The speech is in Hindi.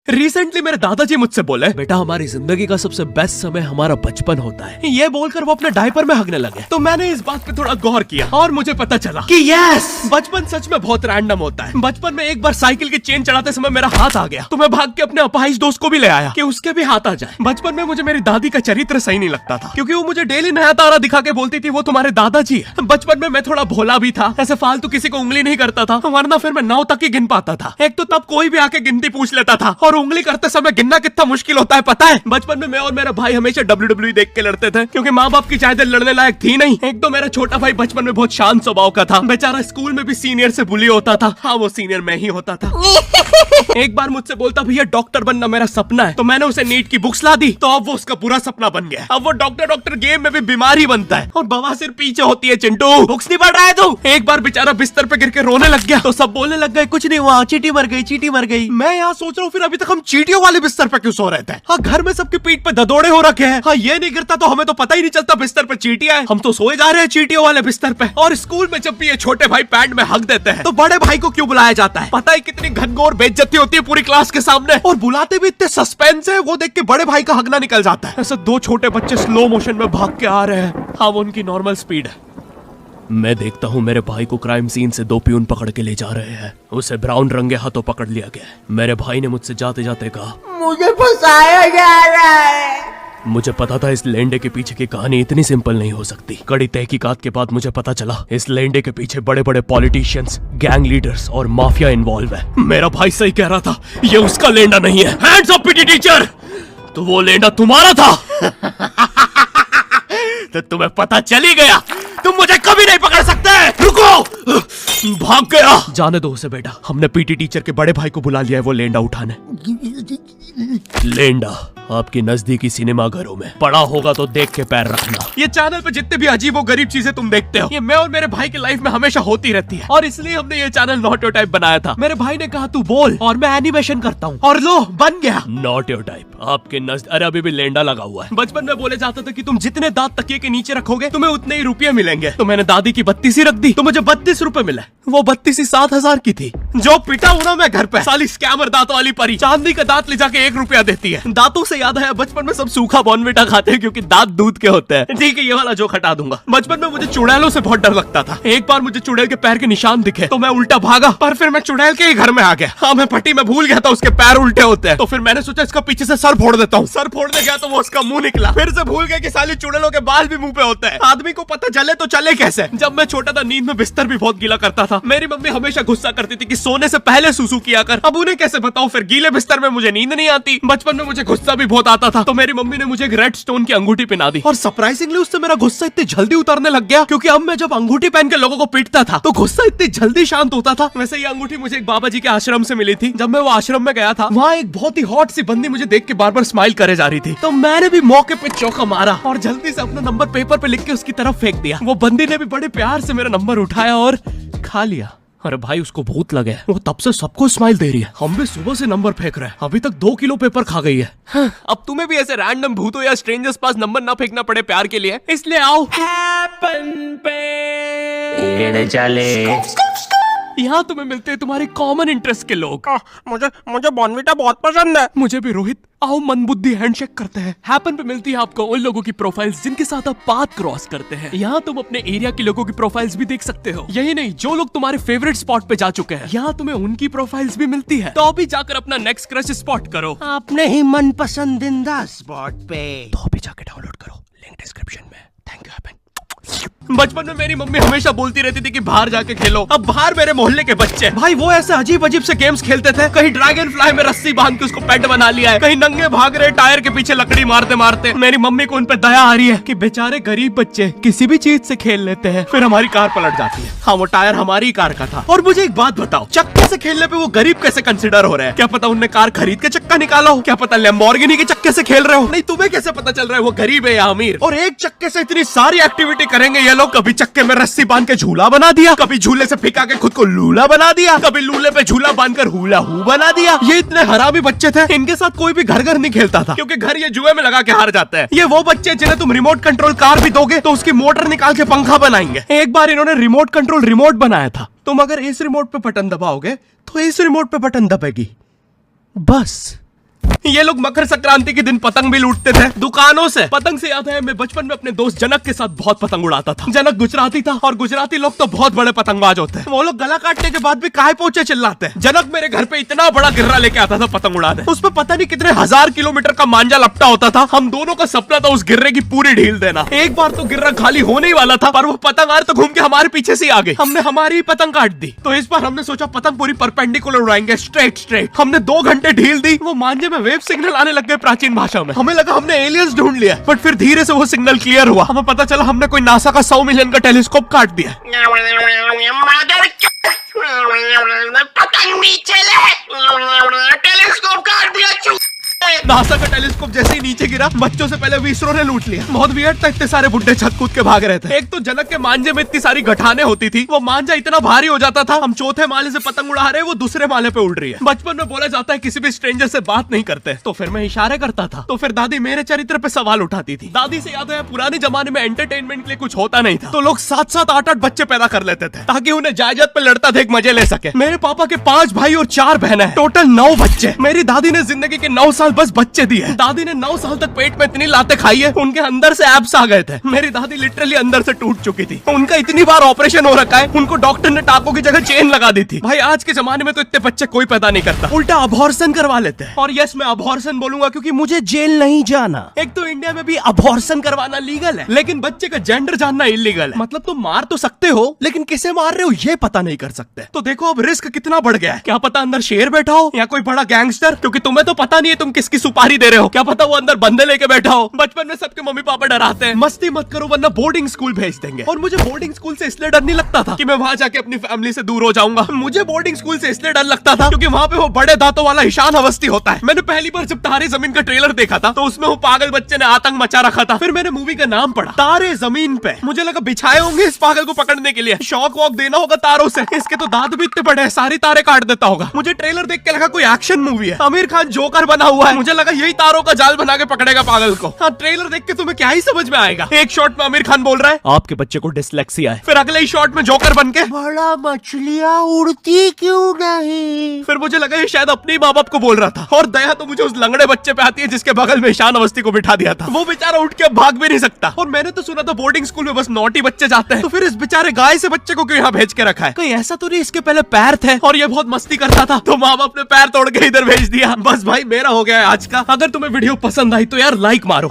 रिसेंटली मेरे दादाजी मुझसे बोले, बेटा हमारी जिंदगी का सबसे बेस्ट समय हमारा बचपन होता है। ये बोलकर वो अपने डायपर में हगने लगे। तो मैंने इस बात पे थोड़ा गौर किया और मुझे पता चला कि यस, बचपन सच में बहुत रैंडम होता है। बचपन में एक बार साइकिल की चेन चढ़ाते समय मेरा हाथ आ गया, तो मैं भाग के अपने अपाहिज दोस्त को भी ले आया कि उसके भी हाथ आ जाए। बचपन में मुझे मेरी दादी का चरित्र सही नहीं लगता था, क्योंकि वो मुझे डेली नया तारा दिखा के बोलती थी वो तुम्हारे दादाजी है। बचपन में मैं थोड़ा भोला भी था, ऐसे फालतू किसी को उंगली नहीं करता था, वरना फिर मैं 9 तक ही गिन पाता था। एक तो तब कोई भी आके गिनती पूछ लेता था, और उंगली करते समय गिनना कितना मुश्किल होता है पता है। बचपन में मैं और मेरा भाई हमेशा WWE देख के लड़ते थे, क्योंकि माँ बाप की चाहते लड़ने लायक थी नहीं। एक तो मेरा छोटा भाई बचपन में बहुत शांत स्वभाव का था, बेचारा स्कूल में भी सीनियर से बुली होता था। हाँ, वो सीनियर मैं ही होता था। एक बार मुझसे बोलता, भैया डॉक्टर बनना मेरा सपना है। तो मैंने उसे नीट की बुक्स ला दी, तो अब वो उसका पूरा सपना बन गया। अब वो डॉक्टर गेम में भी बीमार ही बनता है, और बवासीर पीछे होती है। चिंटू, बुक्स नहीं पढ़ रहा है तू? एक बार बेचारा बिस्तर पे गिर के रोने लग गया, तो सब बोलने लग गए कुछ नहीं हुआ, चींटी मर गई, चींटी मर गई। मैं यहाँ सोच रहा हूँ फिर अभी तक हम चींटियों वाले बिस्तर पे क्यों सो रहे थे? हाँ, घर में सबकी पीठ पे ददोड़े हो रखे हैं। हाँ, ये नहीं गिरता तो हमें तो पता ही नहीं चलता बिस्तर पे चींटियां हैं। हम तो सोए जा रहे हैं चींटियों वाले बिस्तर पे। और स्कूल में जब भी ये छोटे भाई पैंट में हक देते हैं, तो बड़े भाई को क्यों बुलाया जाता है? पता है कितनी घनघोर बेइज्जती होती है पूरी क्लास के सामने, और बुलाते भी इतने सस्पेंस है, वो देख के बड़े भाई का हगना निकल जाता है। ऐसे 2 छोटे बच्चे स्लो मोशन में भाग के आ रहे हैं। हाँ, वो उनकी नॉर्मल स्पीड है। मैं देखता हूँ मेरे भाई को क्राइम सीन से 2 पियून पकड़ के ले जा रहे हैं। उसे ब्राउन रंगे हाथों पकड़ लिया गया। मेरे भाई ने मुझसे जाते जाते कहा, मुझे फंसाया जा रहा है। मुझे पता था इस लेंडे के पीछे की कहानी इतनी सिंपल नहीं हो सकती। कड़ी तहकीकात के बाद मुझे पता चला इस लेंडे के पीछे बड़े बड़े पॉलिटिशियंस, गैंग लीडर्स और माफिया इन्वॉल्व है। मेरा भाई सही कह रहा था, ये उसका लेंडा नहीं है। हैंड्स अप पीटी टीचर, तो वो लेंडा तुम्हारा था। तो तुम्हें पता चल ही गया, तुम मुझे कभी नहीं पकड़ सकते। रुको, भाग गया। जाने दो उसे बेटा, हमने पीटी टीचर के बड़े भाई को बुला लिया है वो लेंडा उठाने। लेंडा आपकी नजदीकी सिनेमा घरों में पड़ा होगा तो देख के पैर रखना। ये चैनल पे जितने भी अजीब और गरीब चीजें तुम देखते हो, ये मैं और मेरे भाई की लाइफ में हमेशा होती रहती है, और इसलिए हमने ये चैनल नॉट योर टाइप बनाया था। मेरे भाई ने कहा तू बोल और मैं एनिमेशन करता हूँ, और लो बन गया नॉट योर टाइप। आपके नजदीक, अरे अभी भी लेंडा लगा हुआ है। बचपन में बोले जाता था कि तुम जितने दांत तकिए के नीचे रखोगे तुम्हें उतने ही रुपये मिलेंगे। तो मैंने दादी की 32 रख दी, तो मुझे 32 रुपए मिले। वो 32 7,000 की थी। जो पिटा हूं ना मैं घर पे, साली स्कैमर दांतों वाली परी चांदी का दांत ले जाके 1 रुपया देती है। दांतों से याद आया, बचपन में सब सूखा बॉर्नविटा खाते हैं क्योंकि दांत दूध के होते हैं। ठीक है, ये वाला जोक हटा दूंगा। बचपन में मुझे चुड़ैलों से बहुत डर लगता था। एक बार मुझे चुड़ैल के पैर के निशान दिखे तो मैं उल्टा भागा, पर फिर मैं चुड़ैल के ही घर में आ गया। हाँ, मैं पट्टी में भूल गया था उसके पैर उल्टे होते हैं, तो फिर मैंने सोचा इसका पीछे से सर फोड़ देता हूँ। सर फोड़ने गया तो वो उसका मुंह निकला। फिर से भूल गया कि साली चुड़ैलों के बाल भी मुंह पे होते हैं। आदमी को पता चले तो चले कैसे। जब मैं छोटा था नींद में बिस्तर भी बहुत गीला करता था। मेरी मम्मी हमेशा गुस्सा करती थी कि सोने से पहले सुसु किया कर। अब उन्हें कैसे बताऊं, फिर गीले बिस्तर में मुझे नींद नहीं आती। बचपन में मुझे गुस्सा भी बहुत आता था, तो मेरी मम्मी ने मुझे एक रेड स्टोन की अंगूठी पहना दी, और सरप्राइजिंगली उससे मेरा गुस्सा इतनी जल्दी उतरने लग गया, क्योंकि अब मैं जब अंगूठी पहन के लोगों को पीटता था तो गुस्सा इतनी जल्दी शांत होता था। वैसे ये अंगूठी मुझे एक बाबा जी के आश्रम से मिली थी। जब मैं वो आश्रम में गया था, वहाँ एक बहुत ही हॉट सी बंदी मुझे देख के बार बार स्माइल करे जा रही थी, तो मैंने भी मौके पे चौका मारा और जल्दी से अपना नंबर पेपर पे लिख के उसकी तरफ फेंक दिया। वो बंदी ने भी बड़े प्यार से मेरा नंबर उठाया और खा लिया। अरे भाई, उसको भूत लगे, वो तब से सबको स्माइल दे रही है। हम भी सुबह से नंबर फेंक रहे हैं, अभी तक 2 किलो पेपर खा गई है। हाँ, अब तुम्हें भी ऐसे रैंडम भूतों या स्ट्रेंजर्स पास नंबर ना फेंकना पड़े प्यार के लिए, इसलिए आओ हैपन पे चले। यहाँ तुम्हें मिलते हैं तुम्हारे कॉमन इंटरेस्ट के लोग। मुझे बॉर्नविटा बहुत पसंद है। मुझे भी रोहित। आओ मन बुद्धि हैंडशेक करते हैं। हैपन पे मिलती है आपको उन लोगों की प्रोफाइल्स जिनके साथ आप पाथ क्रॉस करते हैं। यहाँ तुम अपने एरिया के लोगों की प्रोफाइल्स भी देख सकते हो। यही नहीं, जो लोग तुम्हारे फेवरेट स्पॉट पे जा चुके हैं, यहाँ तुम्हें उनकी प्रोफाइल्स भी मिलती है। तो अभी जाकर अपना नेक्स्ट क्रश स्पॉट करो अपने ही मन पसंदीदा स्पॉट पे। तो अभी जाकर डाउनलोड करो, लिंक डिस्क्रिप्शन में। Thank you happen. बचपन में मेरी मम्मी हमेशा बोलती रहती थी कि बाहर जाके खेलो। अब बाहर मेरे मोहल्ले के बच्चे भाई वो ऐसे अजीब अजीब से गेम्स खेलते थे। कहीं ड्रैगन फ्लाई में रस्सी बांध के उसको पेट बना लिया है, कहीं नंगे भाग रहे टायर के पीछे लकड़ी मारते मारते। मेरी मम्मी को उन पे दया आ रही है कि बेचारे गरीब बच्चे किसी भी चीज से खेल लेते हैं, फिर हमारी कार पलट जाती है। हाँ, वो टायर हमारी कार का था। और मुझे एक बात बताओ, चक्के से खेलने पे वो गरीब कैसे कंसिडर हो रहे हैं? क्या पता उनने कार खरीद के चक्का निकाला हो, क्या पता लैम्बोर्गिनी के चक्के से खेल रहे हो। नहीं, तुम्हें कैसे पता चल रहा है वो गरीब है या अमीर? और एक चक्के से इतनी सारी एक्टिविटी करेंगे ये लोग। कभी चक्के में रस्सी बांध के झूला बना दिया, कभी झूले से फिका के खुद को लूला बना दिया, कभी लूले पे झूला बांधकर हुला हू बना दिया। ये इतने हरामी बच्चे थे, इनके साथ कोई भी घर घर नहीं खेलता था, क्योंकि घर ये जुए में लगा के हार जाते हैं। ये वो बच्चे जिन्हें तुम रिमोट कंट्रोल कार भी दोगे तो उसकी मोटर निकाल के पंखा बनाएंगे। एक बार इन्होंने रिमोट कंट्रोल रिमोट बनाया था। तुम अगर इस रिमोट पे बटन दबाओगे तो इस रिमोट पे बटन दबेगी, बस। ये लोग मकर संक्रांति के दिन पतंग भी लूटते थे दुकानों से। पतंग से याद है मैं बचपन में अपने दोस्त जनक के साथ बहुत पतंग उड़ाता था। जनक गुजराती था और गुजराती लोग तो बहुत बड़े पतंगबाज होते हैं। वो लोग गला काटने के बाद भी काहे पोचे चिल्लाते हैं। जनक मेरे घर पे इतना बड़ा गिर्रा लेके आता था पतंग उड़ाने। उसमें पता नहीं कितने 1000 किलोमीटर का मांझा लपटा होता था। हम दोनों का सपना था उस गिर्रे की पूरी ढील देना। एक बार तो गिर्रा खाली होने ही वाला था पर वो पतंग आ तो घूम के हमारे पीछे से आ गई। हमने हमारी पतंग काट दी। तो इस बार हमने सोचा पतंग पूरी परपेंडिकुलर उड़ाएंगे, स्ट्रेट। हमने 2 घंटे ढील दी। वो मांझे में वेव सिग्नल आने लग गए प्राचीन भाषा में। हमें लगा हमने एलियंस ढूंढ लिया बट फिर धीरे से वो सिग्नल क्लियर हुआ। हमें पता चला हमने कोई नासा का 100 मिलियन का टेलीस्कोप काट दिया। पतंग नीचे ले, टेलीस्कोप काट दिया। नासा का टेलीस्कोप जैसे ही नीचे गिरा बच्चों से पहले इसरो ने लूट लिया। बहुत वियर्ड था, इतने सारे बुड्ढे छत कूद के भाग रहे थे। एक तो जनक के मांझे में इतनी सारी गठाने होती थी, वो मांझा इतना भारी हो जाता था। हम चौथे माले से पतंग उड़ा रहे, वो दूसरे माले पे उड़ रही है। बचपन में बोला जाता है किसी भी स्ट्रेंजर से बात नहीं करते, तो फिर मैं इशारे करता था। तो फिर दादी मेरे चरित्र पे सवाल उठाती थी। दादी से याद है पुराने जमाने में एंटरटेनमेंट के लिए कुछ होता नहीं था, तो लोग 7-7, 8-8 बच्चे पैदा कर लेते थे ताकि उन्हें जायदाद पे लड़ता देख मजे ले सके। मेरे पापा के 5 भाई और 4 बहनें हैं, टोटल 9 बच्चे। मेरी दादी ने जिंदगी के 9 साल बस बच्चे दिए। दादी ने 9 साल तक पेट में इतनी लातें खाई है, उनके अंदर से एब्स आ गए थे। मेरी दादी लिटरली अंदर से टूट चुकी थी। उनका इतनी बार ऑपरेशन हो रखा है, उनको डॉक्टर ने टाकों की जगह चेन लगा दी थी। भाई आज के जमाने में तो इतने बच्चे कोई पैदा नहीं करता, उल्टा अबॉर्शन करवा लेते हैं। और यस मैं अबॉर्शन बोलूंगा क्योंकि मुझे जेल नहीं जाना। एक तो इंडिया में भी अबॉर्शन करवाना लीगल है, लेकिन बच्चे का जेंडर जानना इलीगल है। मतलब तुम मार तो सकते हो लेकिन किसे मार रहे हो ये पता नहीं कर सकते। तो देखो अब रिस्क कितना बढ़ गया है। क्या पता अंदर शेर बैठा हो या कोई बड़ा गैंगस्टर, क्योंकि तुम्हें तो पता नहीं है तुम किसकी सुपारी दे रहे हो। क्या पता वो अंदर बंदे लेके बैठा हो। बचपन में सबके मम्मी पापा डराते हैं मस्ती मत करो वरना बोर्डिंग स्कूल भेज देंगे। और मुझे बोर्डिंग स्कूल से इसलिए डर नहीं लगता था कि मैं वहां जाके अपनी फैमिली से दूर हो जाऊंगा। मुझे बोर्डिंग स्कूल से इसलिए डर लगता था क्योंकि वहां पे वो बड़े दांतों वाला ईशान अवस्थी होता है। मैंने पहली बार जब तारे जमीन का ट्रेलर देखा था तो उसमें वो पागल बच्चे ने आतंक मचा रखा था। फिर मैंने मूवी का नाम पढ़ा तारे जमीन पे। मुझे लगा बिछाए होंगे इस पागल को पकड़ने के लिए, शॉक वॉक देना होगा तारों से। इसके तो दांत भी इतने बड़े हैं, सारी तारे काट देता होगा। मुझे ट्रेलर देख के लगा कोई एक्शन मूवी है, आमिर खान जोकर बना हुआ है। मुझे लगा यही तारों का जाल बना के पकड़ेगा पागल को। हाँ ट्रेलर देख के तुम्हें क्या ही समझ में आएगा। एक शॉट में आमिर खान बोल रहा है आपके बच्चे को डिसलेक्सिया है, फिर अगले ही शॉट में जोकर बन के बड़ा मछलियां उड़ती क्यों नहीं। फिर मुझे लगा ये शायद अपने माँ बाप को बोल रहा था। और दया तो मुझे उस लंगड़े बच्चे पे आती है जिसके बगल में ईशान अवस्थी को बिठा दिया था। वो बेचारा उठ के भाग भी नहीं सकता। और मैंने तो सुना था बोर्डिंग स्कूल में बस नॉटी बच्चे जाते हैं, तो फिर इस बेचारे गाय से बच्चे को क्यों यहाँ भेज के रखा है। कोई ऐसा तो नहीं इसके पहले पैर थे और ये बहुत मस्ती करता था तो माँ बाप ने पैर तोड़ के इधर भेज दिया। बस भाई मेरा हो गया है आज का। अगर तुम्हें वीडियो पसंद आई तो यार लाइक मारो।